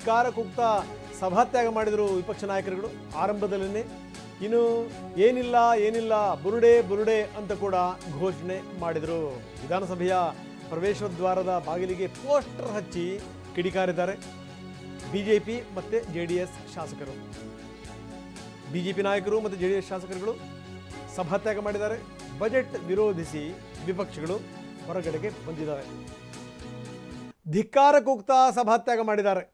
ಧಿಕ್ಕಾರ ಕೂಗ್ತ ಸಭಾತ್ಯಾಗ ಮಾಡಿದರು ವಿಪಕ್ಷ ನಾಯಕರುಗಳು ಆರಂಭದಲ್ಲೇ. ಇನ್ನು ಏನಿಲ್ಲ ಬುರುಡೆ ಅಂತ ಕೂಡ ಘೋಷಣೆ ಮಾಡಿದರು. ವಿಧಾನಸಭೆಯ ಪ್ರವೇಶ ದ್ವಾರದ ಬಾಗಿಲಿಗೆ ಪೋಸ್ಟರ್ ಹಚ್ಚಿ ಕಿಡಿಕಾರಿದ್ದಾರೆ ಬಿಜೆಪಿ ಮತ್ತು ಜೆಡಿಎಸ್ ಶಾಸಕರು. ಬಿಜೆಪಿ ನಾಯಕರು ಮತ್ತು ಜೆಡಿಎಸ್ ಶಾಸಕರುಗಳು ಸಭಾತ್ಯಾಗ ಮಾಡಿದ್ದಾರೆ. ಬಜೆಟ್ ವಿರೋಧಿಸಿ ವಿಪಕ್ಷಗಳು ಹೊರಗಡೆಗೆ ಬಂದಿದ್ದಾರೆ. ಧಿಕ್ಕಾರ ಕೂಗ್ತಾ ಸಭಾತ್ಯಾಗ ಮಾಡಿದ್ದಾರೆ.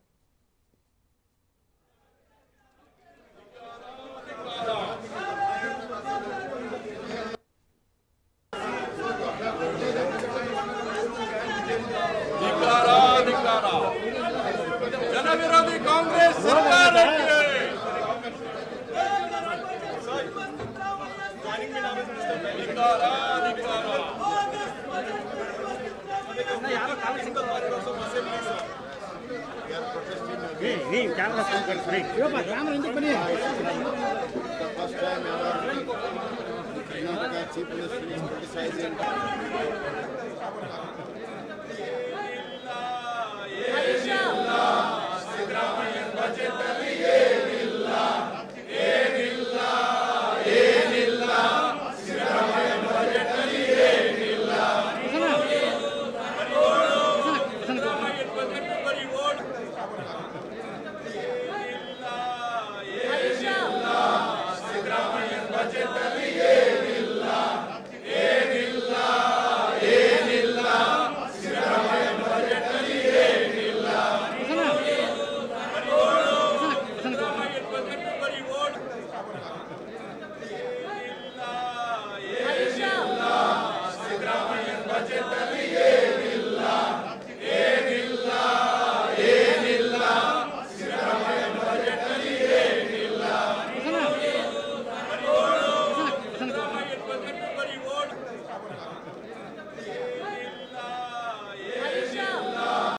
ಜನವಿರೋಧಿ ಕಾಂಗ್ರೆಸ್ ಸರ್ಕಾರಕ್ಕೆ Chief Minister is criticizing